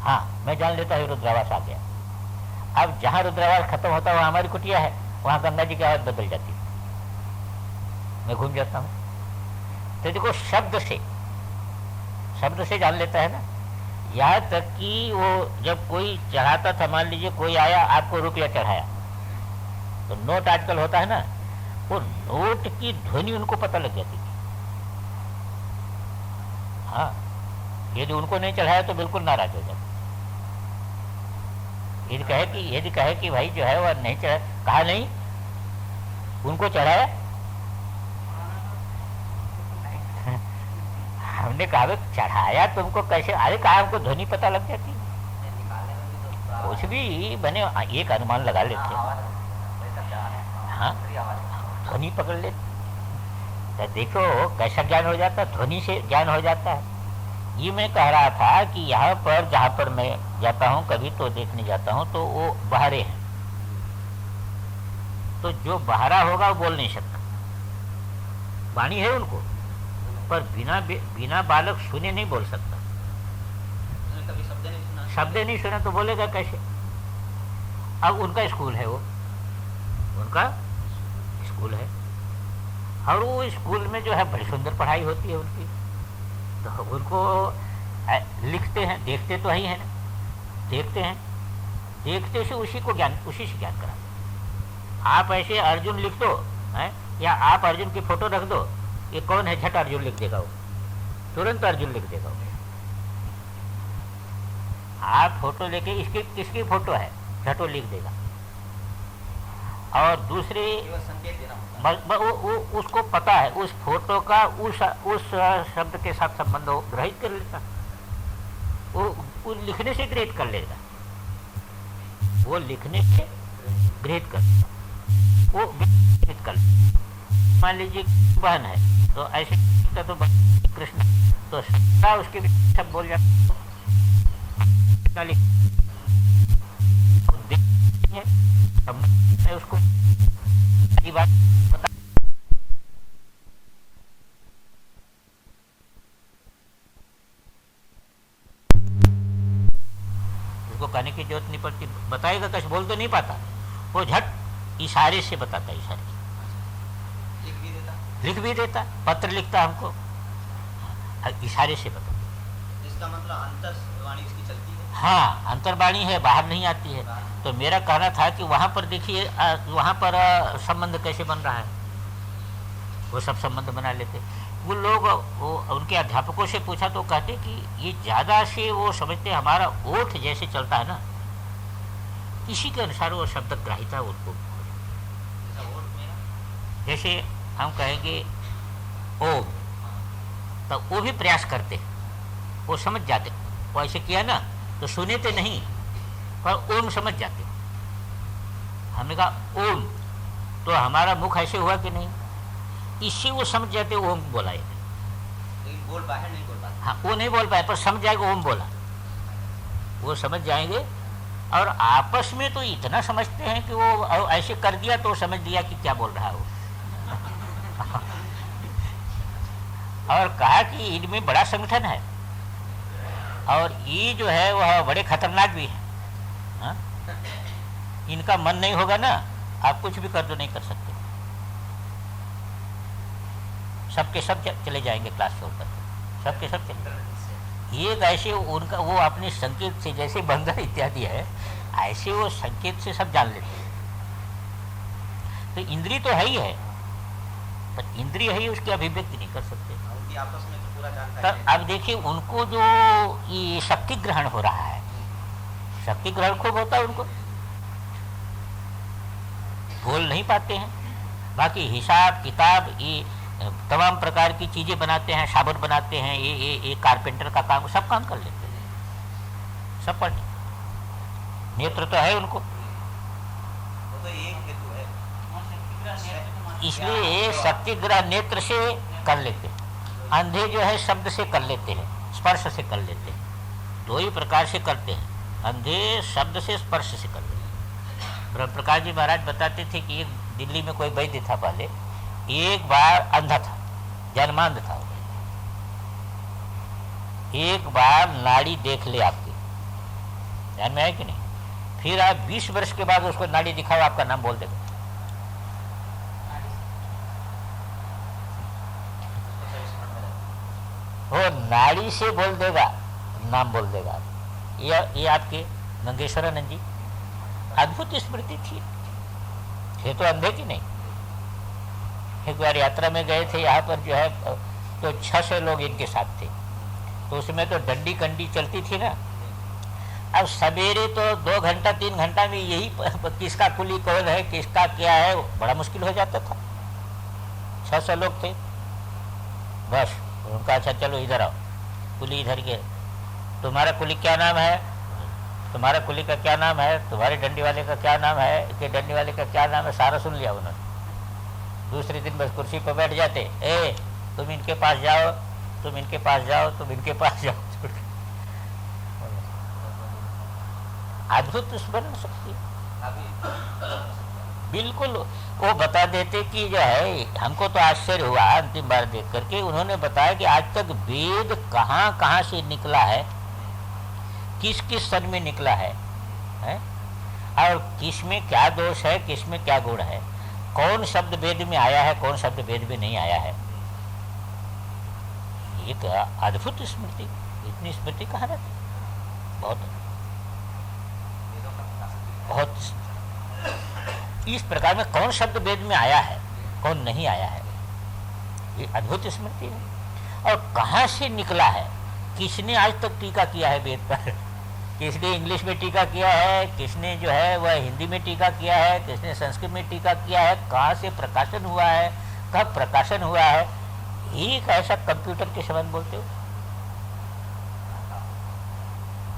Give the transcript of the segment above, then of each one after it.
हाँ, मैं जान लेता हूँ रुद्रावास आ गया। अब जहाँ रुद्रावास खत्म होता है वहाँ हमारी कुटिया है, वहाँ गंगा जी की आवाज बदल जाती है, मैं घूम जाता हूँ। तो देखो शब्द से जान लेता है ना। यहाँ तक कि वो जब कोई चढ़ाता था, मान लीजिए कोई आया आपको रुपया चढ़ाया, तो नोट आजकल होता है ना, वो नोट की ध्वनि उनको पता लग जाती थी। हाँ, यदि उनको नहीं चढ़ाया तो बिल्कुल नाराज हो जाते। यदि कहे कि भाई जो है वह नहीं चढ़ा, कहा नहीं उनको चढ़ाया। हमने कहा चढ़ाया तुमको कैसे? अरे कहा हमको ध्वनि पता लग जाती, कुछ भी बने एक अनुमान लगा लेते। हाँ, ध्वनि पकड़ लेते। तो देखो कैसा ज्ञान हो जाता, ध्वनि से ज्ञान हो जाता है। ये मैं कह रहा था कि यहाँ पर जहाँ पर मैं जाता हूँ कभी तो देखने जाता हूँ, तो वो बहरे हैं, तो जो बहरा होगा वो बोल नहीं सकता, वाणी है उनको, पर बिना बालक सुने नहीं बोल सकता। कभी शब्द नहीं सुना तो बोलेगा कैसे? अब उनका स्कूल है, वो उनका स्कूल है, और वो स्कूल में जो है बड़ी सुंदर पढ़ाई होती है उनकी, तो उनको लिखते हैं, देखते तो ही है ना, देखते हैं, देखते से उसी से ज्ञान कराते। आप ऐसे अर्जुन लिख दो है, या आप अर्जुन की फोटो रख दो, ये कौन है, झट अर्जुन लिख देगा वो, तुरंत अर्जुन लिख देगा वो। आप फोटो लेके इसकी किसकी फोटो है, झटो लिख देगा। और दूसरे वो उसको पता है उस फोटो का उस शब्द के साथ संबंध हो, ग्रहित कर लेता, वो लिखने से ग्रहित कर लेगा, वो लिखने से ग्रहित कर, वो ग्रहित कर। मान लीजिए बहन है तो ऐसे तो कृष्ण, तो उसके भी सब बोल जाता है उसको बात पता। उसको कहने की जरूरत नहीं पड़ती, बताएगा कैसे, बोल तो नहीं पाता, वो झट इशारे से बताता, इशारे लिख भी देता, पत्र लिखता हमको, इशारे से बताता। इसका मतलब अंतर्वाणी इसकी चलती है। हाँ, अंतर्वाणी है, बाहर नहीं आती है। तो मेरा कहना था कि वहाँ पर देखिए, वहाँ पर संबंध कैसे बन रहा है, वो सब संबंध बना लेते वो लोग। वो उनके अध्यापकों से पूछा तो कहते कि ये ज़्यादा से वो समझते हमारा ओठ जैसे चलता है ना, इसी के अनुसार वो शब्द ग्राहिता उनको। जैसे हम कहेंगे ओम, तो वो भी प्रयास करते, वो समझ जाते, वो ऐसे किया ना तो सुने तो नहीं, पर ओम समझ जाते। हमने कहा ओम, तो हमारा मुख ऐसे हुआ कि नहीं, इससे वो समझ जाते ओम बोला है। बोल बाहर नहीं बोल पाते। हाँ, वो नहीं बोल पाए पर समझ जाएगा ओम बोला, वो समझ जाएंगे। और आपस में तो इतना समझते हैं कि वो ऐसे कर दिया तो समझ लिया कि क्या बोल रहा है वो। और कहा कि इनमें बड़ा संगठन है, और ये जो है वह बड़े खतरनाक भी है। हाँ? इनका मन नहीं होगा ना, आप कुछ भी कर दो नहीं कर सकते, सबके सब चले जाएंगे क्लास छोड़कर, सबके सब चले जाएंगे। एक ऐसे उनका वो अपने संकेत से, जैसे बंदर इत्यादि है, ऐसे वो संकेत से सब जान लेते हैं। तो इंद्रिय तो है ही है, पर इंद्रिय है ही, उसकी अभिव्यक्ति नहीं कर सकते। आपस में तो पूरा जानता है। अब देखिए उनको जो ये शक्ति ग्रहण हो रहा है, शक्ति ग्रहण खूब होता है उनको, बोल नहीं पाते हैं, बाकी हिसाब किताब ये तमाम प्रकार की चीजें बनाते हैं, साबुन बनाते हैं, ये कारपेंटर का काम, सब काम कर लेते हैं, सब पर नेत्र तो है उनको। वो तो एक हेतु है, इसलिए शक्ति ग्रह नेत्र से कर लेते हैं। अंधे जो है शब्द से कर लेते हैं, स्पर्श से कर लेते हैं, दो ही प्रकार से करते हैं। अंधे शब्द से, स्पर्श से कर लेते हैं। ब्रह्म प्रकाश जी महाराज बताते थे कि एक दिल्ली में कोई वैद्य था पहले, एक बार अंधा था, जन्मांध था, एक बार नाड़ी देख ले आपकी, ध्यान में है कि नहीं? फिर आप 20 वर्ष के बाद उसको नाड़ी दिखाओ, आपका नाम बोल देगा। वो नाड़ी से बोल देगा, नाम बोल देगा। ये आपके गंगेश्वरानंद जी, अद्भुत स्मृति थी। ये तो अंधे की नहीं। एक बार यात्रा में गए थे, यहाँ पर जो है तो 600 लोग इनके साथ थे। तो उसमें तो डंडी कंडी चलती थी ना। अब सवेरे तो 2 घंटा 3 घंटा में यही किसका कुली कौन है, किसका क्या है, बड़ा मुश्किल हो जाता था। 600 लोग थे बस। उनका अच्छा चलो इधर आओ, कुली इधर के, तुम्हारा कुली क्या नाम है, तुम्हारा कुली का क्या नाम है, तुम्हारे डंडी वाले का क्या नाम है, के डंडी वाले का क्या नाम है, सारा सुन लिया उन्होंने। दूसरे दिन बस कुर्सी पर बैठ जाते, ए तुम इनके पास जाओ, तुम इनके पास जाओ, तुम इनके पास जाओ। अद्भुत स्मरण शक्ति, बिल्कुल। वो बता देते कि जो है, हमको तो आश्चर्य हुआ अंतिम बार देख करके। उन्होंने बताया कि आज तक वेद कहाँ कहाँ से निकला है, किस किस सन में निकला है, और किस में क्या दोष है, किस में क्या गुण है, कौन शब्द वेद में आया है, कौन शब्द वेद में नहीं आया है। ये क्या अद्भुत स्मृति, इतनी स्मृति कहाँ रहती, बहुत बहुत। इस प्रकार में कौन शब्द वेद में आया है, कौन नहीं आया है, ये अद्भुत स्मृति है। और कहाँ से निकला है, किसने आज तक टीका किया है वेद पर, किसने इंग्लिश में टीका किया है, किसने जो है वह हिंदी में टीका किया है, किसने संस्कृत में टीका किया है, कहाँ से प्रकाशन हुआ है, कब प्रकाशन हुआ है। एक ऐसा कंप्यूटर के समान बोलते हो।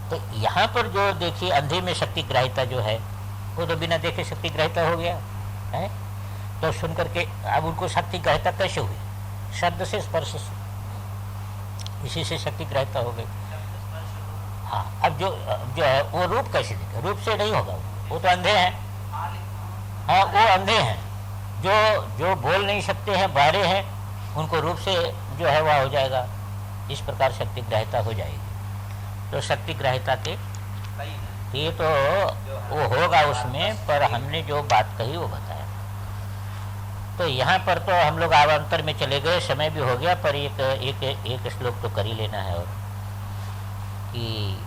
तो यहाँ पर जो देखिए अंधे में शक्ति ग्राहिता जो है, वो तो बिना देखे शक्ति ग्राहिता हो गया है। तो सुन करके अब उनको शक्ति ग्राहिता कैसे हुई, शब्द से, स्पर्श से, इसी से शक्ति ग्राहिता हो गई। हाँ, अब जो है वो रूप कैसे दिखे, रूप से नहीं होगा, वो तो अंधे हैं। हाँ, वो अंधे हैं, जो बोल नहीं सकते हैं, बहरे हैं, उनको रूप से जो है वह हो जाएगा। इस प्रकार शक्ति ग्राहिता हो जाएगी। तो शक्ति ग्राहिता के ये तो वो होगा उसमें, पर हमने जो बात कही वो बताया। तो यहाँ पर तो हम लोग आवांतर में चले गए, समय भी हो गया, पर एक श्लोक तो कर ही लेना है। और कि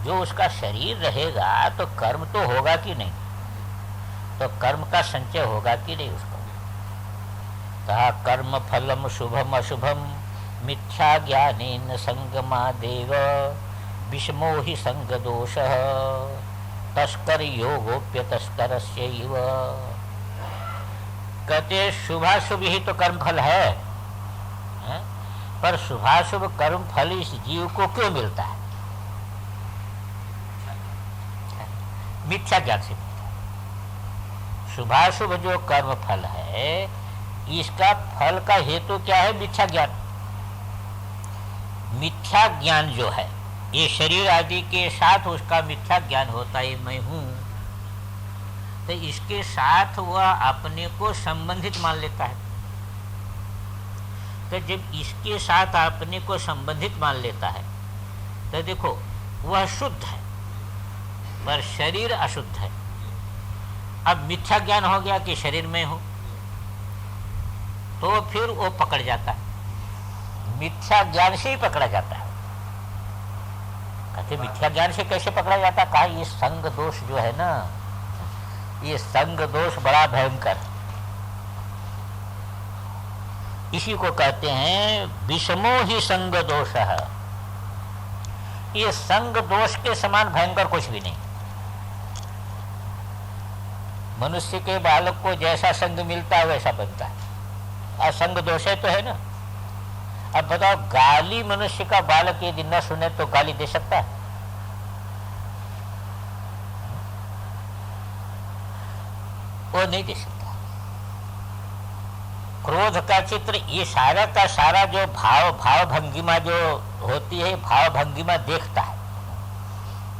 जो उसका शरीर रहेगा तो कर्म तो होगा कि नहीं, तो कर्म का संचय होगा कि नहीं उसको। कहा कर्म फलम शुभम अशुभम मिथ्या ज्ञानेन संगमादेव विषमो हि संग दोष तस्कर योगोप्य तस्करस्यैव। कहते शुभाशुभ ही तो कर्म फल है, पर शुभाशुभ कर्म फल इस जीव को क्यों मिलता है? मिथ्या ज्ञान से मिलता है। शुभाशुभ जो कर्म फल है, इसका फल का हेतु क्या है? मिथ्या ज्ञान। मिथ्या ज्ञान जो है, ये शरीर आदि के साथ उसका मिथ्या ज्ञान होता है, मैं हूं, तो इसके साथ वह अपने को संबंधित मान लेता है। तो जब इसके साथ अपने को संबंधित मान लेता है, तो देखो वह शुद्ध है पर शरीर अशुद्ध है। अब मिथ्या ज्ञान हो गया कि शरीर में हूं, तो फिर वो पकड़ जाता है, मिथ्या ज्ञान से ही पकड़ा जाता है। कहते मिथ्या ज्ञान से कैसे पकड़ा जाता है? कहा ये संग दोष जो है ना, ये संग दोष बड़ा भयंकर, इसी को कहते हैं विषमो ही संग दोष है। ये संग दोष के समान भयंकर कुछ भी नहीं। मनुष्य के बालक को जैसा संग मिलता है वैसा बनता है, और संग दोष है तो है ना। अब बताओ, गाली मनुष्य का बालक यदि न सुने तो गाली दे सकता है? वो नहीं दे सकता। क्रोध का चित्र, ये सारा का सारा जो भाव भंगिमा जो होती है, भाव भंगिमा देखता है,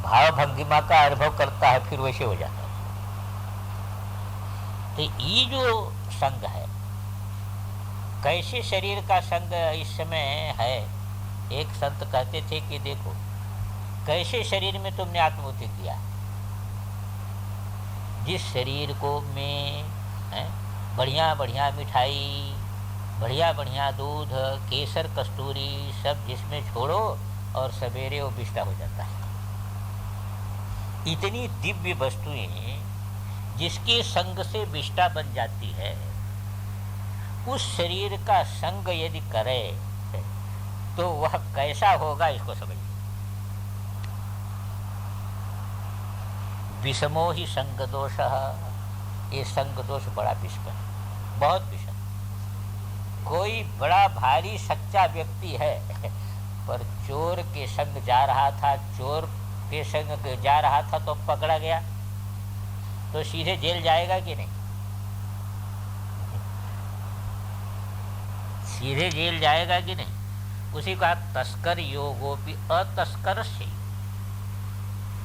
भाव भंगिमा का अनुभव करता है, फिर वैसे हो जाता है। तो ये जो संग है, कैसे शरीर का संग इस समय है। एक संत कहते थे कि देखो, कैसे शरीर में तुमने आत्मबुद्धि किया? जिस शरीर को में बढ़िया बढ़िया मिठाई, बढ़िया बढ़िया दूध, केसर, कस्तूरी सब जिसमें छोड़ो और सवेरे वो विष्टा हो जाता है। इतनी दिव्य वस्तुएं जिसके संग से विष्टा बन जाती है, उस शरीर का संग यदि करे तो वह कैसा होगा इसको समझिए। विषमो ही संग दोष, ये संग दोष बड़ा विषम है, बहुत विषम। कोई बड़ा भारी सच्चा व्यक्ति है पर चोर के संग जा रहा था, चोर के संग जा रहा था तो पकड़ा गया तो सीधे जेल जाएगा कि नहीं? सीधे जेल जाएगा कि नहीं? उसी का तस्कर योगोपि अतस्कर से,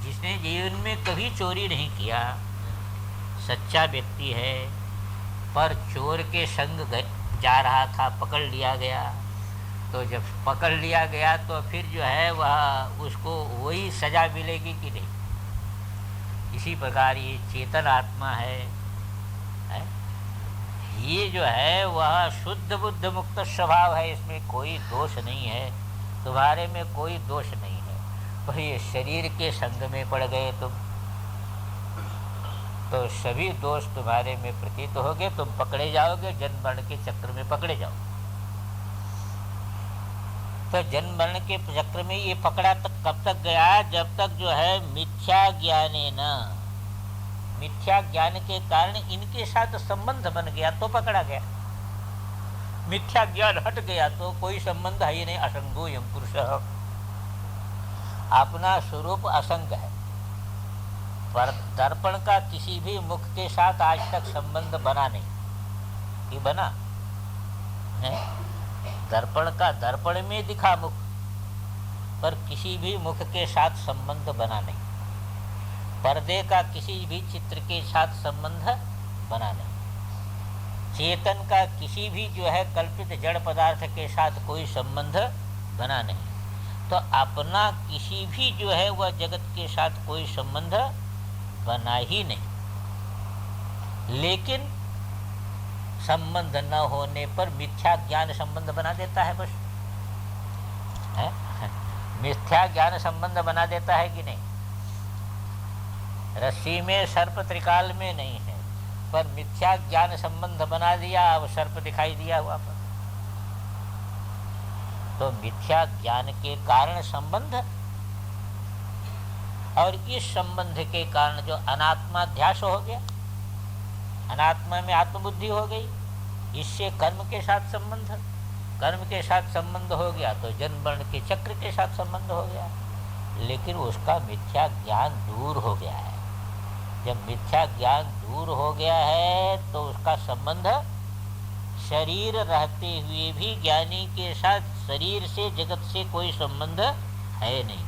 जिसने जीवन में कभी चोरी नहीं किया, सच्चा व्यक्ति है, पर चोर के संग जा रहा था, पकड़ लिया गया, तो जब पकड़ लिया गया तो फिर जो है वह उसको वही सजा मिलेगी कि नहीं? इसी प्रकार ये चेतन आत्मा है, ये जो है वह शुद्ध बुद्ध मुक्त स्वभाव है, इसमें कोई दोष नहीं है, तुम्हारे में कोई दोष नहीं है। पर ये शरीर के संग में पड़ गए तुम, तो सभी दोष तुम्हारे में प्रतीत होंगे, तुम पकड़े जाओगे, जन्म मरण के चक्र में पकड़े जाओ। तो जन्म मरण के चक्र में ये पकड़ा तक कब तक गया? जब तक जो है मिथ्या ज्ञाने न, मिथ्या ज्ञान के कारण इनके साथ संबंध बन गया तो पकड़ा गया। मिथ्या ज्ञान हट गया तो कोई संबंध है ही नहीं। असंगो यम पुरुष, अपना स्वरूप असंग है। पर दर्पण का किसी भी मुख के साथ आज तक संबंध बना नहीं, कि बना है? दर्पण का दर्पण में दिखा मुख, पर किसी भी मुख के साथ संबंध बना नहीं। पर्दे का किसी भी चित्र के साथ संबंध बना नहीं। चेतन का किसी भी जो है कल्पित जड़ पदार्थ के साथ कोई संबंध बना नहीं। तो अपना किसी भी जो है वह जगत के साथ कोई संबंध बना ही नहीं। लेकिन संबंध न होने पर मिथ्या ज्ञान संबंध बना देता है, बस है? मिथ्या ज्ञान संबंध बना देता है कि नहीं? रस्सी में सर्प त्रिकाल में नहीं है, पर मिथ्या ज्ञान संबंध बना दिया, अब सर्प दिखाई दिया हुआ पर। तो मिथ्या ज्ञान के कारण संबंध, और इस संबंध के कारण जो अनात्माध्यास हो गया, अनात्मा में आत्मबुद्धि हो गई, इससे कर्म के साथ संबंध, कर्म के साथ संबंध हो गया तो जन्म मरण के चक्र के साथ संबंध हो गया। लेकिन उसका मिथ्या ज्ञान दूर हो गया है। जब मिथ्या ज्ञान दूर हो गया है तो उसका संबंध शरीर रहते हुए भी ज्ञानी के साथ, शरीर से जगत से कोई संबंध है नहीं।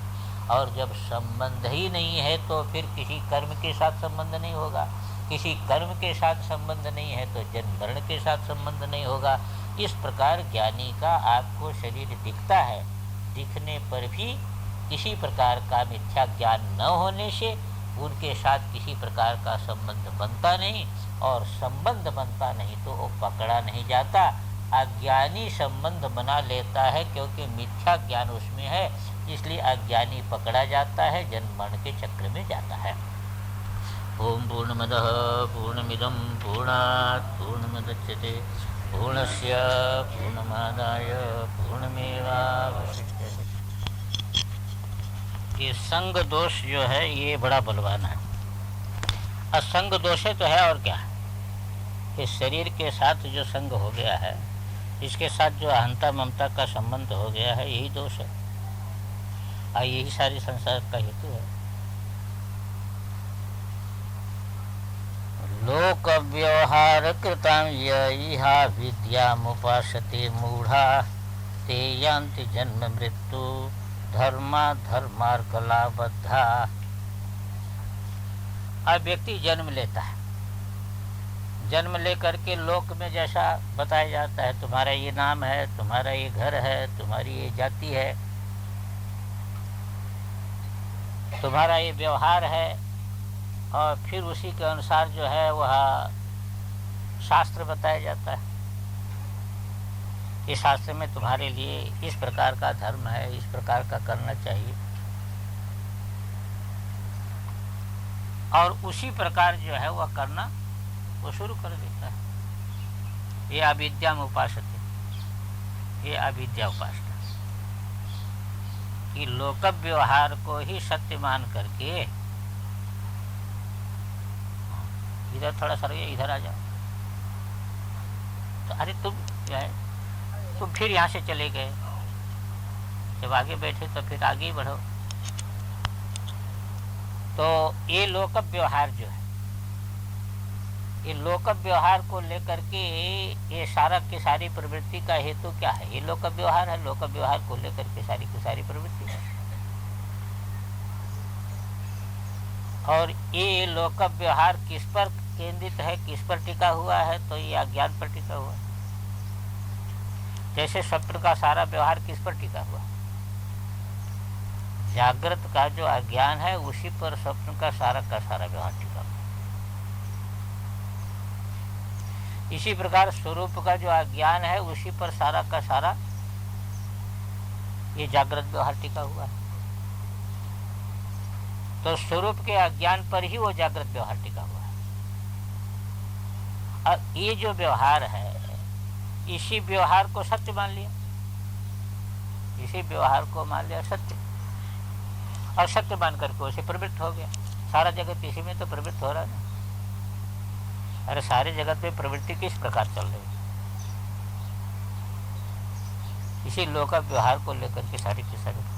और जब संबंध ही नहीं है तो फिर किसी कर्म के साथ संबंध नहीं होगा, किसी कर्म के साथ संबंध नहीं है तो जन्म मरण के साथ संबंध नहीं होगा। इस प्रकार ज्ञानी का आपको शरीर दिखता है, दिखने पर भी किसी प्रकार का मिथ्या ज्ञान न होने से उनके साथ किसी प्रकार का संबंध बनता नहीं, और संबंध बनता नहीं तो वो पकड़ा नहीं जाता। अज्ञानी संबंध बना लेता है क्योंकि मिथ्या ज्ञान उसमें है, इसलिए अज्ञानी पकड़ा जाता है, जन्म मरण के चक्र में जाता है। ओम पूर्णमदः पूर्णमिदं पूर्णात् पूर्णमुदच्यते पूर्णस्य पूर्णमादाय पूर्णमेवावशिष्यते। ये संग दोष जो है ये बड़ा बलवान है। असंग दोष है तो है और क्या? इस शरीर के साथ जो संग हो गया है, इसके साथ जो अहंता ममता का संबंध हो गया है, यही दोष है और यही सारी संसार का हेतु है। लोक व्यवहार कृतां यहा विद्यामुपासते मूढ़ा ते यान्ति जन्म मृत्यु धर्मा धर्मार्गलाबद्धा। अब व्यक्ति जन्म लेता है, जन्म लेकर के लोक में जैसा बताया जाता है, तुम्हारा ये नाम है, तुम्हारा ये घर है, तुम्हारी ये जाति है, तुम्हारा ये व्यवहार है, और फिर उसी के अनुसार जो है वह शास्त्र बताया जाता है। इस शास्त्र में तुम्हारे लिए इस प्रकार का धर्म है, इस प्रकार का करना चाहिए, और उसी प्रकार जो है वह करना वो शुरू कर देता है। ये अविद्या में उपासते, ये अविद्या उपासना कि लोक व्यवहार को ही सत्य मान करके, इधर थोड़ा सर इधर आ जाओ, तो अरे तुम जो है तुम फिर यहाँ से चले गए, जब आगे बैठे तो फिर आगे ही बढ़ो। तो ये लोक व्यवहार जो है, ये लोक व्यवहार को लेकर के ये सारा की सारी प्रवृत्ति का हेतु क्या है? ये लोक व्यवहार है। लोक व्यवहार को लेकर के सारी की सारी प्रवृत्ति है। और ये लोक व्यवहार किस पर केंद्रित है, किस पर टिका हुआ है? तो ये अज्ञान पर टिका हुआ है। जैसे स्वप्न का सारा व्यवहार किस पर टिका हुआ है? जागृत का जो अज्ञान है उसी पर स्वप्न का सारा व्यवहार टिका हुआ। इसी प्रकार स्वरूप का जो अज्ञान है उसी पर सारा का सारा ये जागृत व्यवहार टिका हुआ है। तो स्वरूप के अज्ञान पर ही वो जागृत व्यवहार टिका हुआ है। और ये जो व्यवहार है, इसी व्यवहार को सत्य मान लिया, इसी व्यवहार को मान लिया सत्य, और सत्य मान करके उसे प्रवृत्त हो गया। सारा जगत इसी में तो प्रवृत्त हो रहा है ना। अरे सारे जगत में प्रवृत्ति किस प्रकार चल रही है? इसी लोक व्यवहार को लेकर के सारी की सारी,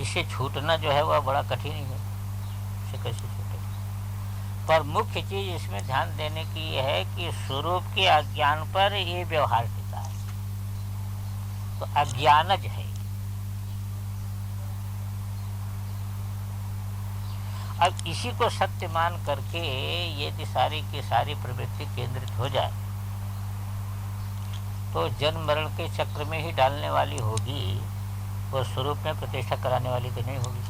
इससे छूटना जो है वह बड़ा कठिन ही है। इससे कैसे छूटे? पर मुख्य चीज इसमें ध्यान देने की यह है कि स्वरूप के अज्ञान पर ये व्यवहार टिका है। तो अज्ञानज है। अब इसी को सत्य मान करके यदि सारी की सारी प्रवृत्ति केंद्रित हो जाए तो जन्म मरण के चक्र में ही डालने वाली होगी, वो स्वरूप में प्रतिष्ठा कराने वाली तो नहीं होगी।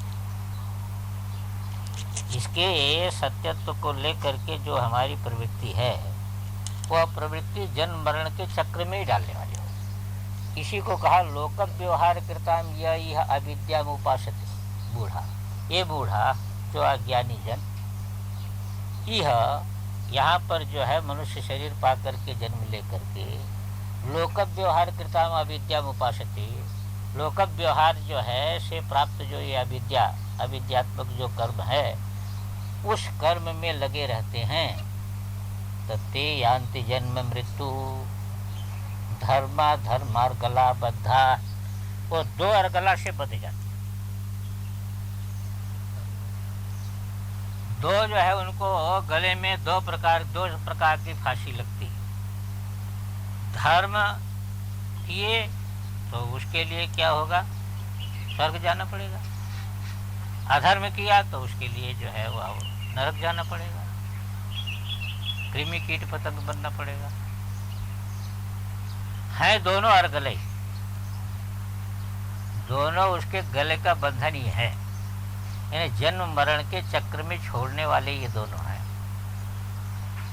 इसके सत्यत्व को लेकर के जो हमारी प्रवृत्ति है वह प्रवृत्ति जन्म मरण के चक्र में ही डालने वाली होगी। इसी को कहा लोक व्यवहार कृताम यह अविद्या में उपासते। बूढ़ा, ये बूढ़ा जो अज्ञानी जन, यह यहाँ पर जो है मनुष्य शरीर पा करके जन्म लेकर के लोक व्यवहार कृताम अविद्या में उपासते, लोक व्यवहार जो है से प्राप्त जो ये अविद्या, अविद्यात्मक जो कर्म है उस कर्म में लगे रहते हैं। तत्ते यान्ति जन्म मृत्यु धर्मा धर्मार्गला बद्धा, वो दो अर्गला से बंधे जाते। दो जो है उनको गले में दो प्रकार की फांसी लगती है। धर्म किए तो उसके लिए क्या होगा? स्वर्ग जाना पड़ेगा। अधर्म किया तो उसके लिए जो है वह नरक जाना पड़ेगा, कृमि कीट पतंग बनना पड़ेगा। है दोनों अर्गले, दोनों उसके गले का बंधन ही है। यानी जन्म मरण के चक्र में छोड़ने वाले ये दोनों हैं।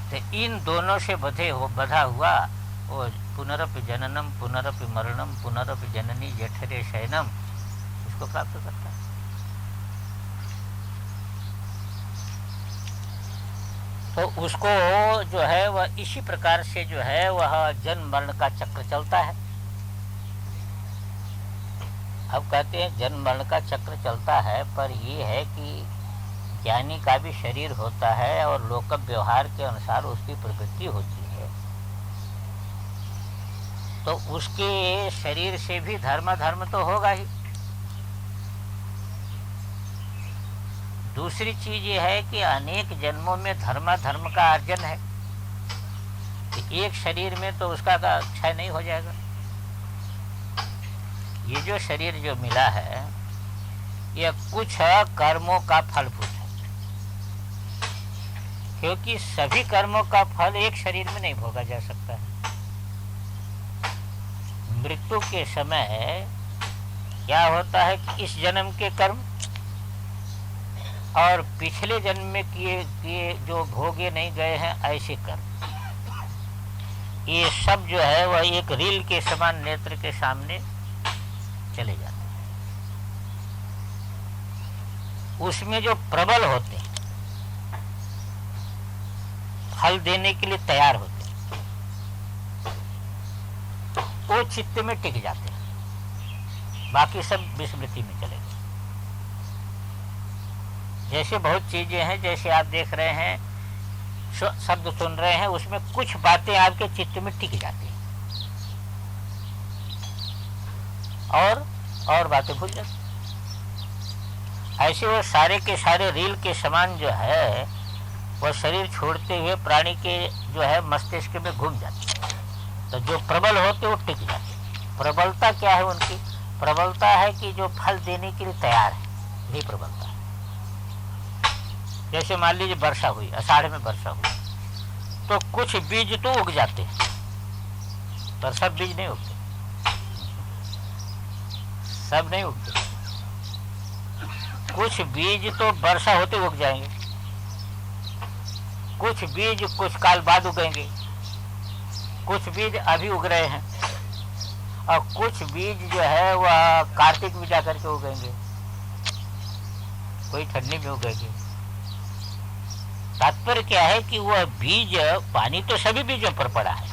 तो इन दोनों से बधा हुआ वो पुनरपि जननम पुनरपि मरणम पुनरपि जननी जठरे शयनम उसको प्राप्त करता है। तो उसको जो है वह इसी प्रकार से जो है वह जन्म मरण का चक्र चलता है। अब कहते हैं जन्म मरण का चक्र चलता है, पर ये है कि ज्ञानी का भी शरीर होता है और लोक व्यवहार के अनुसार उसकी प्रवृत्ति होती है। तो उसके शरीर से भी धर्म तो होगा ही। दूसरी चीज ये है कि अनेक जन्मों में धर्म का अर्जन है। एक शरीर में तो उसका क्षय नहीं हो जाएगा। ये जो शरीर जो मिला है ये कुछ कर्मों का फलभूत है, क्योंकि सभी कर्मों का फल एक शरीर में नहीं भोगा जा सकता है। मृत्यु के समय क्या होता है कि इस जन्म के कर्म और पिछले जन्म में किए किए जो भोगे नहीं गए हैं ऐसे कर्म, ये सब जो है वह एक रील के समान नेत्र के सामने चले जाते हैं। उसमें जो प्रबल होते हैं, फल देने के लिए तैयार होते हैं, वो चित्त में टिक जाते हैं, बाकी सब विस्मृति में चले गए। जैसे बहुत चीजें हैं, जैसे आप देख रहे हैं, शब्द सुन रहे हैं, उसमें कुछ बातें आपके चित्त में टिक जाती हैं और बातें भूल जाती हैं। ऐसे वो सारे के सारे रील के समान जो है वह शरीर छोड़ते हुए प्राणी के जो है मस्तिष्क में घूम जाते हैं। तो जो प्रबल होते वो टिक जाते। प्रबलता क्या है उनकी? प्रबलता है कि जो फल देने के लिए तैयार है, यही प्रबलता है। जैसे मान लीजिए वर्षा हुई, आषाढ़ में वर्षा हुई, तो कुछ बीज तो उग जाते हैं, पर सब बीज नहीं उगते, सब नहीं उगते। कुछ बीज तो वर्षा होते उग जाएंगे, कुछ बीज कुछ काल बाद उगेंगे, कुछ बीज अभी उग रहे हैं, और कुछ बीज जो है वह कार्तिक में जाकर के उगेंगे, कोई ठंडी में उगेंगे। तात्पर्य क्या है कि वह बीज, पानी तो सभी बीजों पर पड़ा है,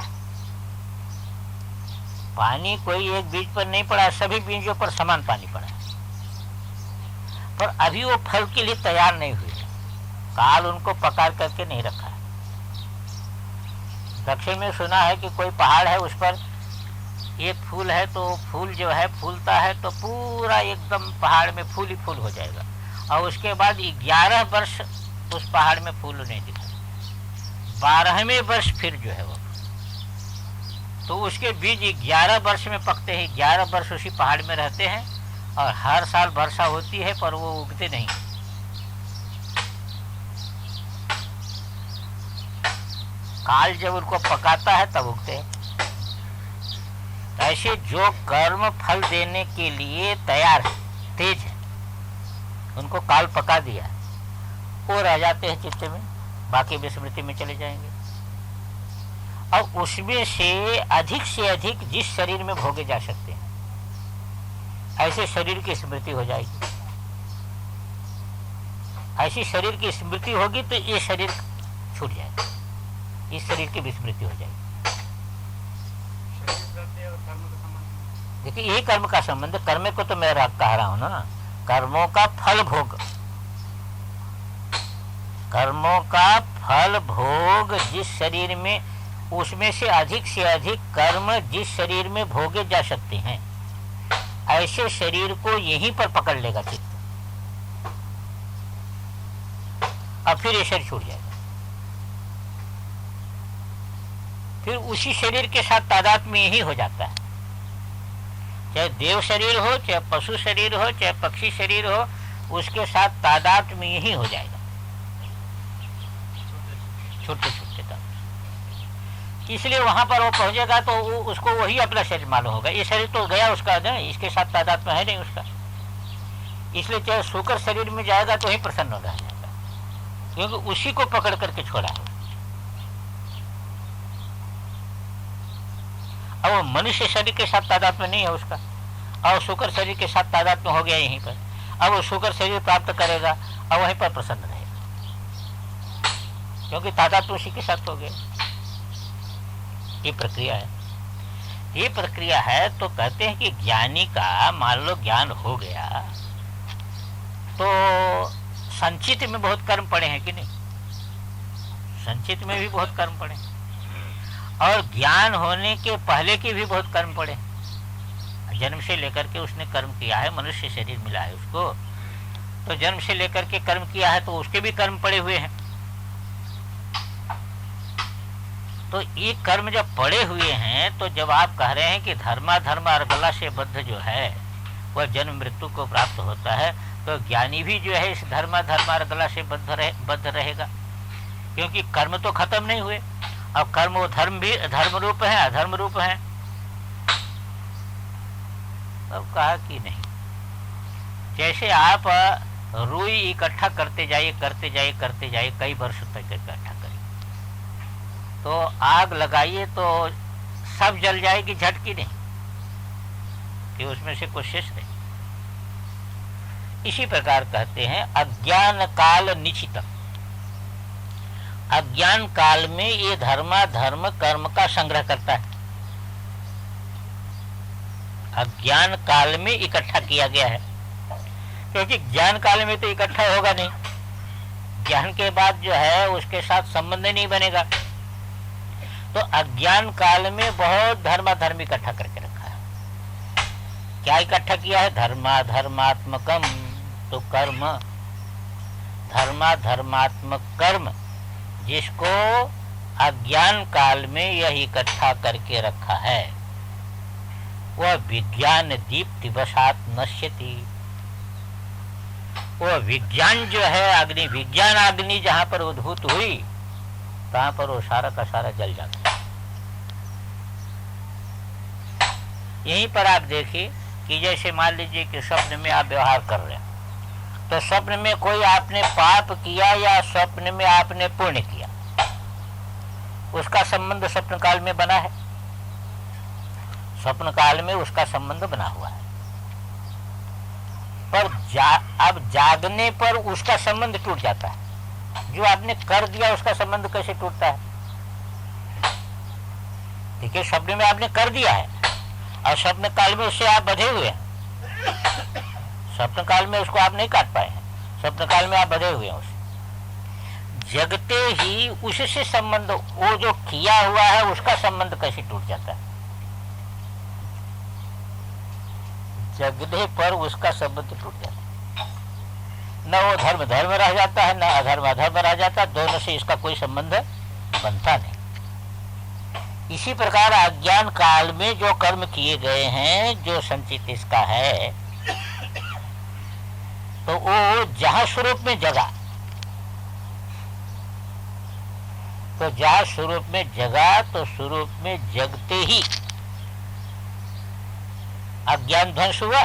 पानी कोई एक बीज पर नहीं पड़ा, सभी बीजों पर समान पानी पड़ा है, पर अभी वो फल के लिए तैयार नहीं हुए, काल उनको पकाड़ करके नहीं रखा है। दक्षिण में सुना है कि कोई पहाड़ है, उस पर एक फूल है, तो फूल जो है फूलता है तो पूरा एकदम पहाड़ में फूल ही फूल हो जाएगा, और उसके बाद 11 वर्ष उस पहाड़ में फूल नहीं दिखा, 12वें वर्ष फिर जो है वो, तो उसके बीज 11 वर्ष में पकते हैं, 11 वर्ष उसी पहाड़ में रहते हैं, और हर साल वर्षा होती है पर वो उगते नहीं। काल जब उनको पकाता है तब उगते हैं। ऐसे जो कर्म फल देने के लिए तैयार है, तेज है, उनको काल पका दिया, वो रह जाते हैं चित्त में, बाकी विस्मृति में चले जाएंगे। और उसमें से अधिक जिस शरीर में भोगे जा सकते हैं, ऐसे शरीर की स्मृति हो जाएगी। ऐसी शरीर की स्मृति होगी तो ये शरीर छूट जाएगा, इस शरीर की विस्मृति हो जाएगी। देखिए यही कर्म का संबंध, कर्म को तो मैं कह रहा हूं ना, कर्मों का फल भोग, कर्मों का फल भोग जिस शरीर में, उसमें से अधिक कर्म जिस शरीर में भोगे जा सकते हैं, ऐसे शरीर को यहीं पर पकड़ लेगा चित्त, और फिर ये शरीर छूट जाएगा। फिर उसी शरीर के साथ तादाद में यही हो जाता है, चाहे देव शरीर हो, चाहे पशु शरीर हो, चाहे पक्षी शरीर हो, उसके साथ तादाद में यही हो जाएगा, छोटे छोटे तक। इसलिए वहां पर वो पहुंचेगा तो उसको वही अपना शरीर मालूम होगा, ये शरीर तो गया उसका ना, इसके साथ तादाद में है नहीं उसका। इसलिए चाहे सूकर शरीर में जाएगा तो ही प्रसन्न हो जाएगा, क्योंकि उसी को पकड़ करके छोड़ा है। अब वो मनुष्य शरीर के साथ तादाद में नहीं है उसका, और शुकर शरीर के साथ तादाद में हो गया यहीं पर। अब वो शुकर शरीर प्राप्त करेगा और वहीं पर प्रसन्न रहेगा, क्योंकि तादाद उसी के साथ हो गया। ये प्रक्रिया है, ये प्रक्रिया है। तो कहते हैं कि ज्ञानी का मान लो ज्ञान हो गया तो संचित में बहुत कर्म पड़े हैं कि नहीं, संचित में भी बहुत कर्म पड़े, और ज्ञान होने के पहले के भी बहुत कर्म पड़े। जन्म से लेकर के उसने कर्म किया है, मनुष्य शरीर मिला है उसको, तो जन्म से लेकर के कर्म किया है तो उसके भी कर्म पड़े हुए हैं। तो ये कर्म जब पड़े हुए हैं, तो जब आप कह रहे हैं कि धर्माधर्म अर्गला से बद्ध जो है वह जन्म मृत्यु को प्राप्त होता है, तो ज्ञानी भी जो है इस धर्माधर्म अर्गला से बद्ध रहेगा, क्योंकि कर्म तो खत्म नहीं हुए, और कर्म वो धर्म भी धर्म रूप है, अधर्म रूप है। अब कहा कि नहीं, जैसे आप रुई इकट्ठा करते जाइए करते जाइए करते जाइए, कई वर्षों तक इकट्ठा करिए, तो आग लगाइए तो सब जल जाएगी झटकी नहीं कि उसमें से कुछ शेष नहीं। इसी प्रकार कहते हैं अज्ञान काल निश्चित। अज्ञान काल में ये धर्म कर्म का संग्रह करता है। अज्ञान काल में इकट्ठा किया गया है, क्योंकि ज्ञान काल में तो इकट्ठा होगा नहीं, ज्ञान के बाद जो है उसके साथ संबंध नहीं बनेगा। तो अज्ञान काल में बहुत धर्म इकट्ठा करके रखा है। क्या इकट्ठा किया है? धर्मात्मकम तो कर्म, धर्मात्मक कर्म, जिसको अज्ञान काल में यह इकट्ठा करके रखा है, वह विज्ञान दीप्ति वशात नश्यति। वह विज्ञान जो है अग्नि, विज्ञान अग्नि जहां पर उद्भूत हुई तहां पर वो सारा का सारा जल जाता है। यहीं पर आप देखिए कि जैसे मान लीजिए कि स्वप्न में आप व्यवहार कर रहे हैं, तो स्वप्न में कोई आपने पाप किया या स्वप्न में आपने पुण्य किया, उसका संबंध स्वप्न काल में बना है। स्वप्न काल में उसका संबंध बना हुआ है, पर अब जागने पर उसका संबंध टूट जाता है। जो आपने कर दिया उसका संबंध कैसे टूटता है? देखिए, स्वप्न में आपने कर दिया है और स्वप्न काल में उससे आप बंधे हुए हैं। स्वप्न काल में उसको आप नहीं काट पाए हैं, स्वप्न काल में आप बंधे हुए हैं उससे। जगते ही उससे संबंध, वो जो किया हुआ है उसका संबंध कैसे टूट जाता है? जगने पर उसका संबंध टूट जाता है। न वो धर्म रह जाता है, न अधर्म रह जाता है, दोनों से इसका कोई संबंध बनता नहीं। इसी प्रकार अज्ञान काल में जो कर्म किए गए हैं, जो संचित इसका है, तो वो जहां स्वरूप में जगा, तो जहां स्वरूप में जगा तो स्वरूप में जगते ही अज्ञान ध्वंस हुआ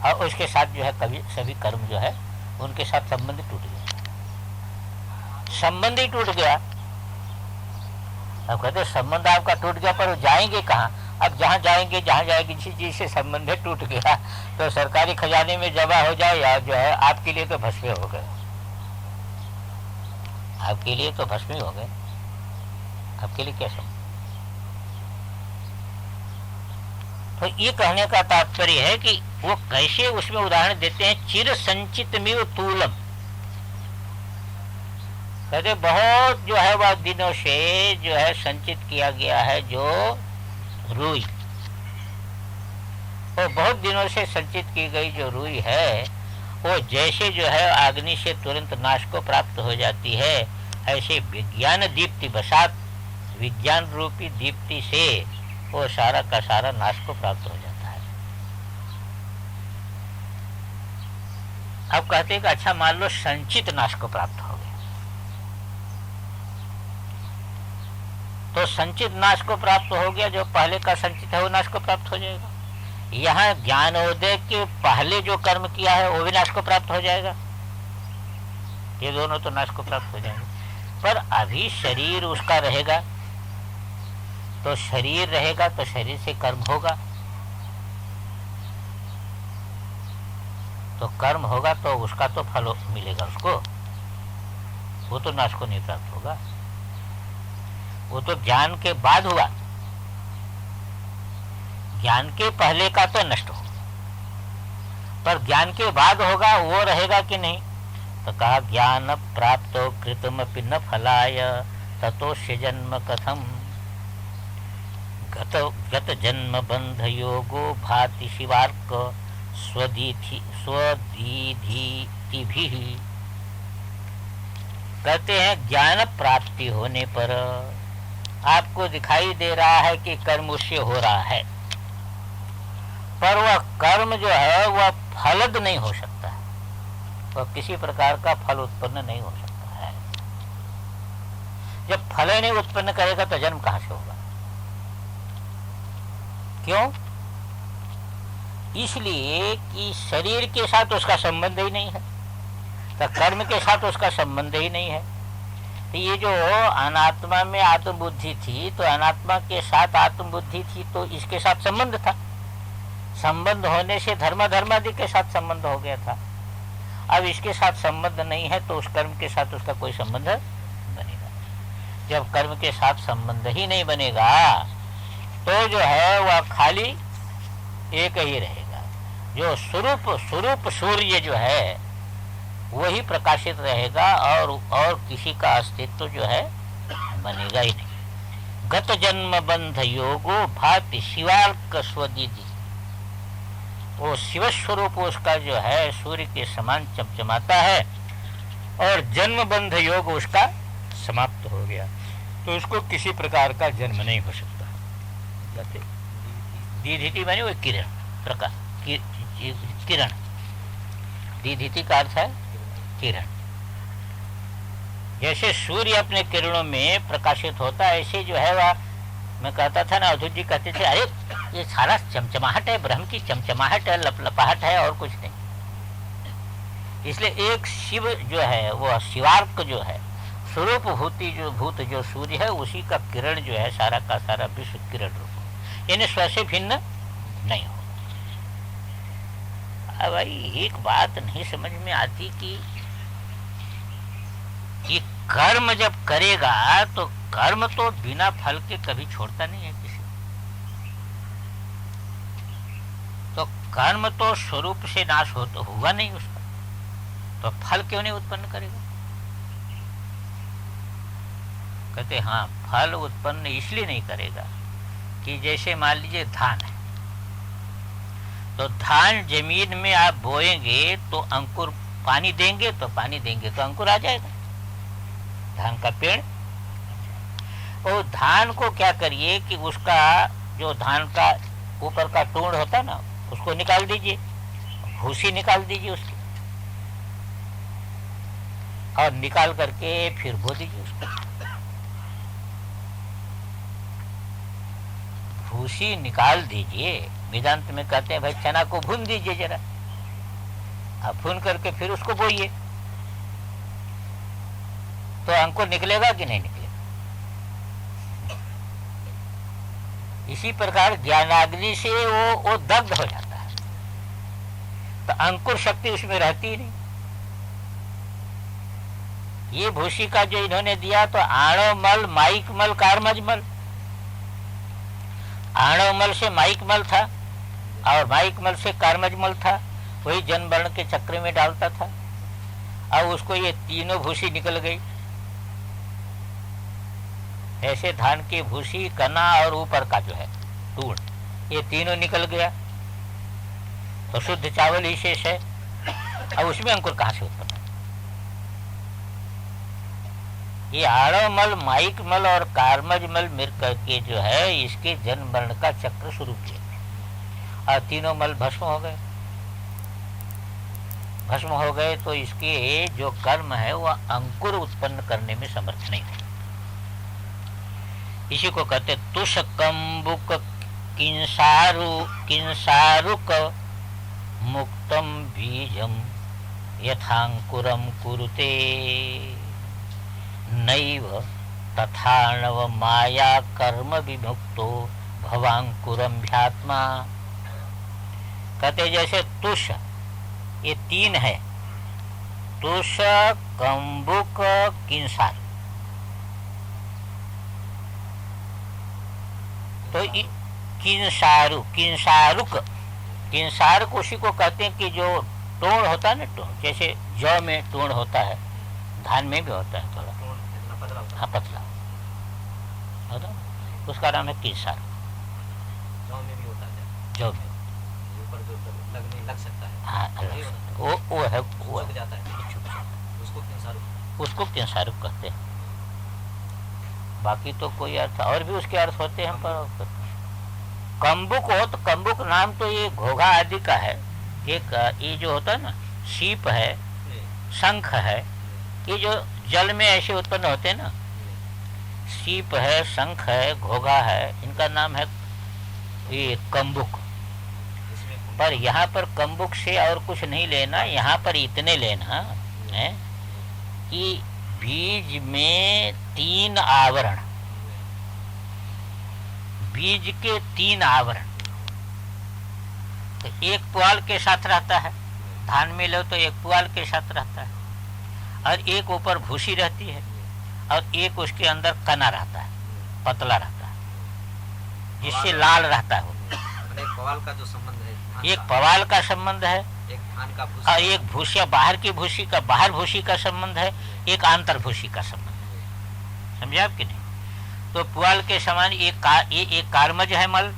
और उसके साथ जो है कभी सभी कर्म जो है उनके साथ संबंध टूट गया। संबंध ही टूट गया। अब कहते संबंध आपका टूट गया, पर जाएंगे कहाँ? अब जहाँ जाएंगे जिस चीज से संबंध टूट गया तो सरकारी खजाने में जमा हो जाए या जो है आपके लिए तो भस्म हो गए, आपके लिए तो भस्म हो गए, आपके लिए क्या संबंध? तो ये कहने का तात्पर्य है कि वो कैसे, उसमें उदाहरण देते हैं चिर संचित में तूलम। कहते बहुत जो है वह दिनों से जो है संचित किया गया है, जो रुई, वो बहुत दिनों से संचित की गई जो रुई है, वो जैसे जो है अग्नि से तुरंत नाश को प्राप्त हो जाती है, ऐसे विज्ञान दीप्ति वशात, विज्ञान रूपी दीप्ति से वो सारा का सारा नाश को प्राप्त हो जाता है। अब कहते हैं कि अच्छा मान लो संचित नाश को प्राप्त हो गया, तो संचित नाश को प्राप्त हो गया, जो पहले का संचित है वो नाश को प्राप्त हो जाएगा। यहाँ ज्ञानोदय के पहले जो कर्म किया है वो भी नाश को प्राप्त हो जाएगा। ये दोनों तो नाश को प्राप्त हो जाएंगे, पर अभी शरीर उसका रहेगा, तो शरीर रहेगा तो शरीर से कर्म होगा, तो कर्म होगा तो उसका तो फल मिलेगा उसको, वो तो नाश को नहीं प्राप्त होगा। वो तो ज्ञान के बाद हुआ, ज्ञान के पहले का तो नष्ट हो, पर ज्ञान के बाद होगा वो रहेगा कि नहीं? तो कहा ज्ञान प्राप्त कृतमपि न फलाय ततोस्य जन्म कथम गत जन्म बंध योगो भाति शिवार्क स्वदीधि भी। कहते हैं ज्ञान प्राप्ति होने पर आपको दिखाई दे रहा है कि कर्म उससे हो रहा है, पर वह कर्म जो है वह फलद नहीं हो सकता है, वह किसी प्रकार का फल उत्पन्न नहीं हो सकता है। जब फल नहीं उत्पन्न करेगा तो जन्म कहां से होगा? क्यों? इसलिए कि शरीर के साथ उसका संबंध ही नहीं है, तो कर्म के साथ उसका संबंध ही नहीं है। तो ये जो अनात्मा में आत्मबुद्धि थी, तो अनात्मा के साथ आत्मबुद्धि थी, तो इसके साथ संबंध था। संबंध होने से धर्मादि के साथ संबंध हो गया था। अब इसके साथ संबंध नहीं है, तो उस कर्म के साथ उसका कोई संबंध बनेगा। जब कर्म के साथ संबंध ही नहीं बनेगा, तो जो है वह खाली एक ही रहेगा। जो स्वरूप सूर्य जो है वही प्रकाशित रहेगा, और किसी का अस्तित्व जो है बनेगा ही नहीं। गत जन्म बंध योगो भाति शिवार्क स्वदीदी, वो शिव स्वरूप उसका जो है सूर्य के समान चमचमाता है, और जन्म बंध योग उसका समाप्त हो गया, तो उसको किसी प्रकार का जन्म नहीं हो सकता। दीधिति माने वो किरण, प्रकाश, किरण। दीधिति का अर्थ है किरण। जैसे सूर्य अपने किरणों में प्रकाशित होता है, ऐसे जो है वह, मैं कहता था ना, अवधूत जी कहते थे, अरे ये सारा चमचमाहट है, ब्रह्म की चमचमाहट है, लपलपाहट है, और कुछ नहीं। इसलिए एक शिव जो है, वह शिवार्क जो है, स्वरूप भूत जो सूर्य है, उसी का किरण जो है सारा का सारा विश्व किरण रूप, यानी स्व से भिन्न नहीं हो। अब भाई एक बात नहीं समझ में आती कि ये कर्म जब करेगा, तो कर्म तो बिना फल के कभी छोड़ता नहीं है किसी। तो कर्म तो स्वरूप से नाश हुआ नहीं उसका, तो फल क्यों नहीं उत्पन्न करेगा? कहते हाँ, फल उत्पन्न इसलिए नहीं करेगा कि जैसे मान लीजिए धान है, तो धान जमीन में आप बोएंगे तो अंकुर, पानी देंगे तो अंकुर आ जाएगा, धान का पेड़। और धान को क्या करिए कि उसका जो धान का ऊपर का टूण होता है ना, उसको निकाल दीजिए, भूसी निकाल दीजिए उसकी, और निकाल करके फिर बो दीजिए उसको। भूसी निकाल दीजिए, वेदांत में कहते हैं भाई चना को भून दीजिए जरा, अब भून करके फिर उसको बोइए, तो अंकुर निकलेगा कि नहीं निकलेगा? इसी प्रकार ज्ञानाग्नि से वो दग्ध हो जाता है, तो अंकुर शक्ति उसमें रहती ही नहीं। ये भूसी का जो इन्होंने दिया, तो आणव मल, माइक मल, कारमज मल। आणव मल से माइक मल था, और माइक मल से कारमज मल था, वही जन वर्ण के चक्र में डालता था। अब उसको ये तीनों भूसी निकल गई। ऐसे धान की भूसी, कना और ऊपर का जो है तूड़, ये तीनों निकल गया, तो शुद्ध चावल ही शेष है। अब उसमें अंकुर कहां से उत्पन्न? ये आणव मल, माइक मल और कारमज मल मिल करके जो है इसके जन्म मरण का चक्र शुरू किया, और तीनों मल भस्म हो गए। भस्म हो गए तो इसके जो कर्म है वह अंकुर उत्पन्न करने में समर्थ नहीं है। इसी को कहते तुष कंबुक किंसारुक मुक्तम बीजम यथांकुरम कुरुते नैव तथाणव माया कर्म विमुक्तो भवांकुरम भ्यात्मा। कहते जैसे तुष, ये तीन है, तुष, कंबुक, किंसार। तो किंसारुक उसी को कहते हैं कि जो टोण होता है ना, टोण जैसे जौ में टोण होता है, धान में भी होता है थोड़ा, हाँ पतला होता, उसका नाम है किंसार। जौ में भी होता है, जौ में ऊपर जो लगने लग सकता है, हाँ वो है, वो है जाता है, उसको किंसारुक कहते हैं। बाकी तो कोई अर्थ, और भी उसके अर्थ होते हैं, पर कंबुक हो तो कंबुक नाम तो ये घोघा आदि का है। एक ये जो होता है ना, सीप है, शंख है, ये जो जल में ऐसे उत्पन्न होते हैं ना, सीप है, शंख है, घोघा है, इनका नाम है ये कंबुक। इसमें पर यहाँ पर कम्बुक से और कुछ नहीं लेना, यहाँ पर इतने लेना है कि बीज में 3 आवरण, बीज के 3 आवरण। तो एक पुआल के साथ रहता है, धान में लो तो एक पुआल के साथ रहता है, और एक ऊपर भूसी रहती है, और एक उसके अंदर कना रहता है, पतला रहता है, जिससे लाल रहता है। एक पवाल का जो संबंध है, एक पवाल का संबंध है, एक धान का भूसा, और एक भूसिया बाहर की भूसी का, बाहर भूसी का संबंध है, एक आंतर भूसी का संबंध है। समझे आप कि नहीं? तो पुआल के समान एक कारमज है मल,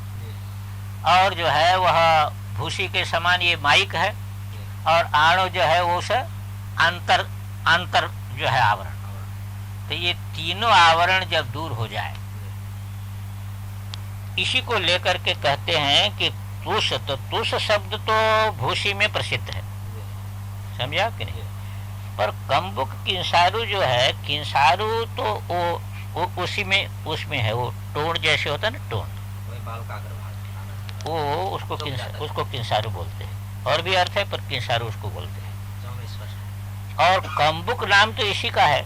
और जो है वह भूसी के समान ये माइक है, और आणु जो है वो से अंतर जो है आवरण। तो ये तीनों आवरण जब दूर हो जाए, इसी को लेकर के कहते हैं कि तुष। तो तुष शब्द तो भूसी में प्रसिद्ध है, समझा कि नहीं? पर कम्बुक किंसारू जो है, किंसारू तो वो उसी में उसमें है, वो टोण जैसे होता है ना, टोण, वो उसको किंसारू बोलते हैं। और भी अर्थ है, पर किंसारू उसको बोलते हैं। और कम्बुक नाम तो इसी का है।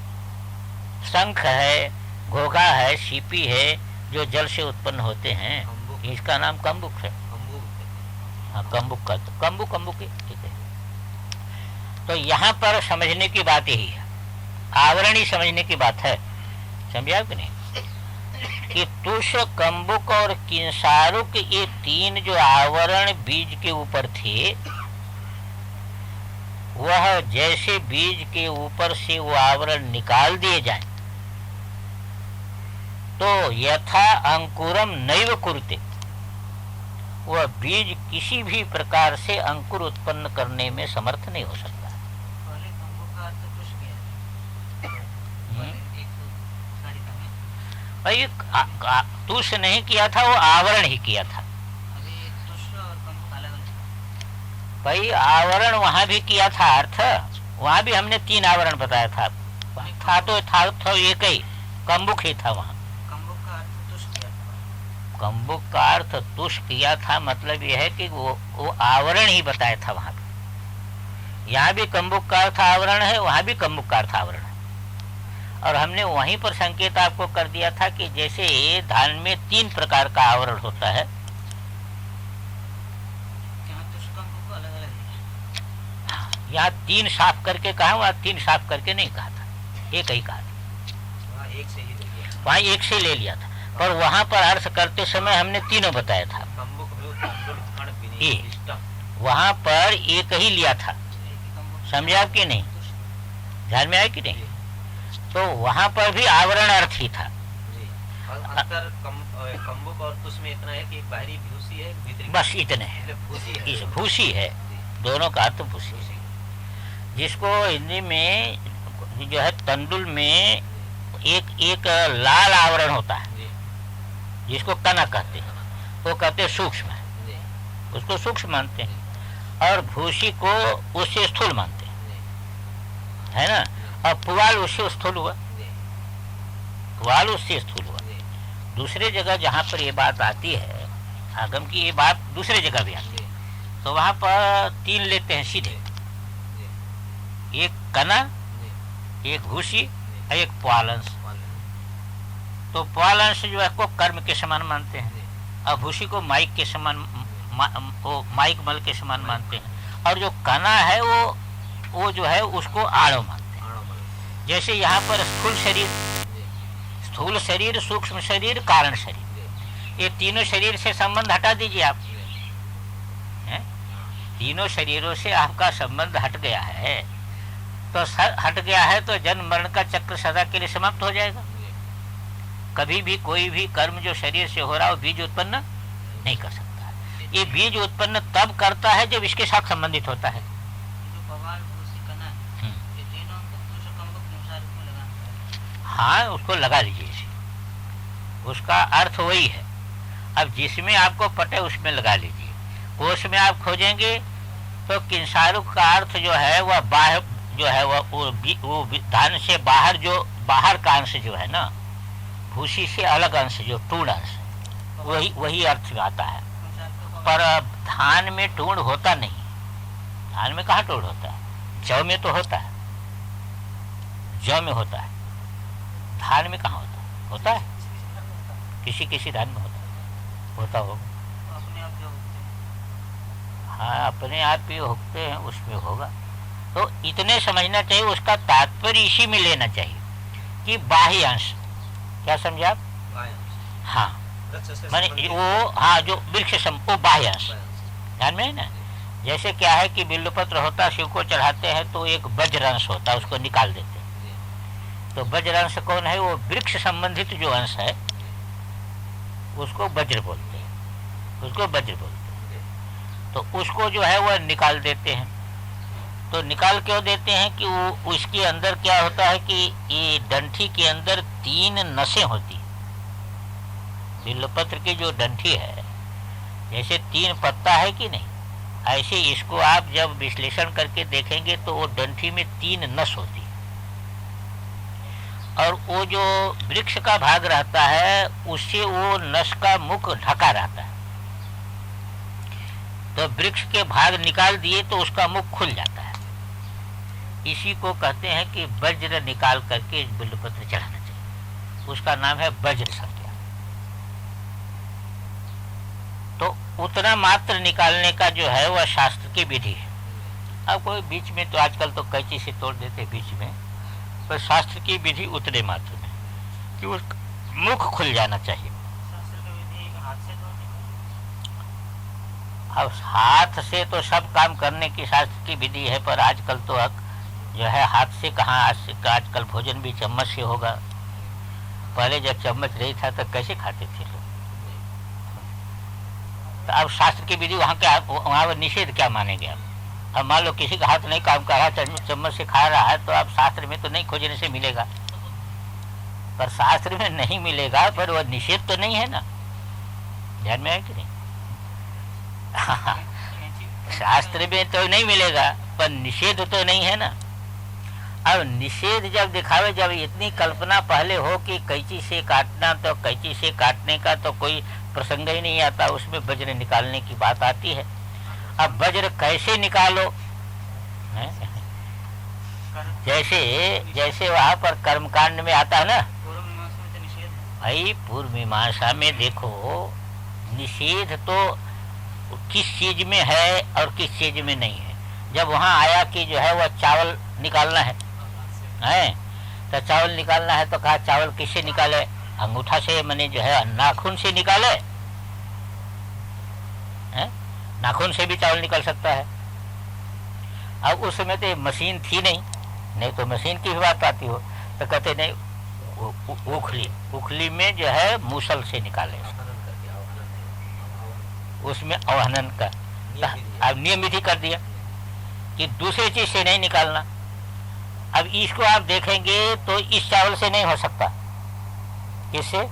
शंख है, घोघा है, सीपी है, जो जल से उत्पन्न होते हैं, इसका नाम कम्बुक है। हाँ, कम्बुक का कम्बुक ही ठीक है। तो यहाँ पर समझने की बात यही है, आवरण ही समझने की बात है। समझा कि नहीं? कि तुष, कम्बुक और किंसारू के ये 3 जो आवरण बीज के ऊपर थे, वह जैसे बीज के ऊपर से वो आवरण निकाल दिए जाए तो यथा अंकुरम नैव कुरुते, वह बीज किसी भी प्रकार से अंकुर उत्पन्न करने में समर्थ नहीं हो सकता। भाई तुष नहीं किया था, वो आवरण ही किया था। भाई आवरण वहां भी किया था, अर्थ वहां भी हमने 3 आवरण बताया था, था एक ही कम्बुक ही था वहां। कम्बुक का अर्थ तुष किया था, मतलब यह है कि वो आवरण ही बताया था वहां पे। यहाँ भी कम्बुक का अर्थ आवरण है, वहां भी कम्बुक का अर्थ आवरण है। और हमने वहीं पर संकेत आपको कर दिया था कि जैसे धान में 3 प्रकार का आवरण होता है, यहाँ 3 साफ करके कहा, वहाँ 3 साफ करके नहीं कहा था, एक ही कहा था। वहाँ एक से ले लिया था, पर वहाँ पर अर्थ करते समय हमने तीनों बताया था। वहाँ पर एक ही लिया था, समझा कि नहीं? ध्यान में आया कि नहीं? तो वहाँ पर भी आवरण अर्थ ही था। अंतर कम्बुक और तुष में इतना है कि एक बाहरी भूसी है, भीतरी बस इतने है, भूसी है, दोनों का अर्थ भूसी है। जिसको हिंदी में जो है तंडुल में एक लाल आवरण होता है, जिसको कना कहते हैं, वो कहते हैं सूक्ष्म है, उसको सूक्ष्म मानते हैं, और भूसी को उससे स्थूल मानते हैं, है ना? और पुआल उससे स्थूल हुआ, पुआल उससे स्थूल हुआ। दूसरे जगह जहाँ पर ये बात आती है, आगम की ये बात दूसरे जगह भी आती है, तो वहाँ पर 3 लेते हैं सीधे, एक कना, एक भूसी और एक पुआलंश। तो पुआलंश जो है को कर्म के समान मानते हैं, और भूसी को माइक के समान, माइक मल के समान मानते हैं, और जो कना है वो जो है उसको आड़ो मानते हैं। जैसे यहाँ पर स्थूल शरीर, सूक्ष्म शरीर, कारण शरीर, ये तीनों शरीर से संबंध हटा दीजिए आप, तीनों शरीरों से आपका संबंध हट गया है, तो हट गया है तो जन्म मरण का चक्र सदा के लिए समाप्त हो जाएगा। कभी भी कोई भी कर्म जो शरीर से हो रहा है, बीज उत्पन्न नहीं कर सकता। ये बीज उत्पन्न तब करता है जब इसके साथ संबंधित होता है। हाँ, उसको लगा लीजिए, उसका अर्थ वही है। अब जिसमें आपको पटे उसमें लगा लीजिए। कोश में आप खोजेंगे तो किंसारू का अर्थ जो है वह बाहर जो है वो धान से बाहर, जो बाहर का अंश जो है ना, भूसी से अलग अंश, जो टूण अंश, वही अर्थ में आता है। पर धान में टूण होता नहीं। धान में कहाँ टूण होता है? जौ में तो होता है, जौ में होता है, धान में कहाँ होता है? होता है किसी किसी धान में होता होगा। हाँ, अपने आप ही होते हैं, उसमें होगा। तो इतने समझना चाहिए, उसका तात्पर्य इसी में लेना चाहिए कि बाह्य अंश। क्या समझे आप? हाँ, माने वो, हाँ, जो वृक्ष वो बाह्य अंश ध्यान में है ना। जैसे क्या है कि बिल्वपत्र होता, शिव को चढ़ाते हैं तो एक वज्र अंश होता है, उसको निकाल देते हैं। तो वज्र अंश कौन है? वो वृक्ष संबंधित जो अंश है उसको वज्र बोलते हैं, उसको वज्र बोलते हैं। तो उसको जो है वह निकाल देते हैं। तो निकाल क्यों देते हैं कि वो उसके अंदर क्या होता है कि ये डंठी के अंदर 3 नसें होती। बिल्वपत्र की जो डंठी है, जैसे 3 पत्ता है कि नहीं, ऐसे इसको आप जब विश्लेषण करके देखेंगे तो वो डंठी में 3 नस होती है। और वो जो वृक्ष का भाग रहता है उससे वो नस का मुख ढका रहता है। तो वृक्ष के भाग निकाल दिए तो उसका मुख खुल जाता है। इसी को कहते हैं कि वज्र निकाल करके बिल्वपत्र चढ़ाना चाहिए, उसका नाम है वज्र संज्ञा। तो उतना मात्र निकालने का जो है वह शास्त्र की विधि है। अब कोई बीच में तो आजकल तो कैंची से तोड़ देते बीच में, पर शास्त्र की विधि उतने मात्र में कि उस मुख खुल जाना चाहिए। अब हाथ से तो सब काम करने की शास्त्र की विधि है, पर आजकल तो जो है हाथ से कहाँ, आजकल भोजन भी चम्मच से होगा। पहले जब चम्मच नहीं था तो कैसे खाते थे लोग? तो अब शास्त्र की विधि वहाँ निषेध क्या मानेंगे आप? अब मान लो किसी का हाथ नहीं काम कर रहा, चम्मच से खा रहा है, तो आप शास्त्र में तो नहीं खोजने से मिलेगा। पर शास्त्र में नहीं मिलेगा, पर वह निषेध तो नहीं है ना, ध्यान में है कि नहीं? शास्त्र में तो नहीं मिलेगा, पर निषेध तो नहीं है ना। अब निषेध जब दिखावे, जब इतनी कल्पना पहले हो कि कैंची से काटना, तो कैंची से काटने का तो कोई प्रसंग ही नहीं आता, उसमें वज्र निकालने की बात आती है। अब वज्र कैसे निकालो? जैसे वहां पर कर्मकांड में आता है ना भाई, पूर्व मीमांसा में देखो निषेध तो किस चीज में है और किस चीज में नहीं है। जब वहां आया कि जो है वह चावल निकालना है, तो चावल निकालना है तो कहा चावल किससे निकाले? अंगूठा से, माने जो है नाखून से निकाले। नाखून से भी चावल निकल सकता है। अब उस समय तो मशीन थी नहीं तो मशीन की भी बात आती हो तो कहते नहीं, उखली में जो है मूसल से निकाले, उसमें अवहनन का अब नियम विधि कर दिया कि दूसरी चीज से नहीं निकालना। अब इसको आप देखेंगे तो इस चावल से नहीं हो सकता, किससे?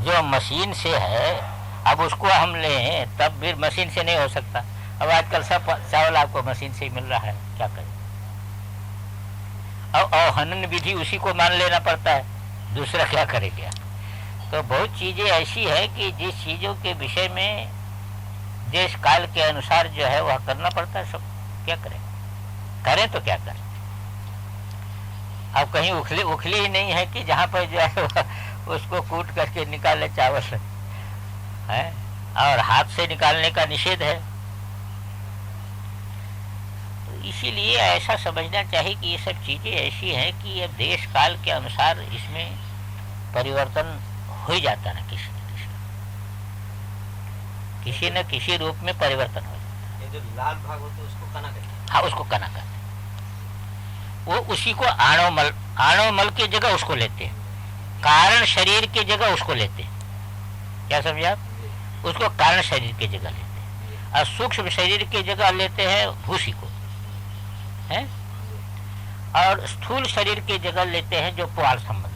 जो मशीन से है। अब उसको हम लें तब भी मशीन से नहीं हो सकता। अब आजकल सब चावल आपको मशीन से ही मिल रहा है, क्या करें? अब अवहनन विधि उसी को मान लेना पड़ता है, दूसरा क्या करेंगे? तो बहुत चीजें ऐसी है कि जिस चीजों के विषय में देश काल के अनुसार जो है वह करना पड़ता है। सब क्या करें? करें तो क्या करें? अब कहीं उखली ही नहीं है कि जहाँ पर जो है उसको कूट करके निकाले चावल है, और हाथ से निकालने का निषेध है। तो इसीलिए ऐसा समझना चाहिए कि ये सब चीजें ऐसी हैं कि ये देश काल के अनुसार इसमें परिवर्तन हो ही जाता है, किसी न किसी रूप में परिवर्तन हो जाता है। ये जो लाल भाग होता है उसको कना कहते हैं। हाँ, उसको कना कहते हैं। वो उसी को आणोमल की जगह उसको लेते हैं, कारण शरीर की जगह उसको लेते हैं। क्या समझे आप? उसको कारण शरीर की जगह लेते हैं, और सूक्ष्म शरीर की जगह लेते हैं भूसी को, है? और स्थूल शरीर की जगह लेते हैं जो पुआल संबंध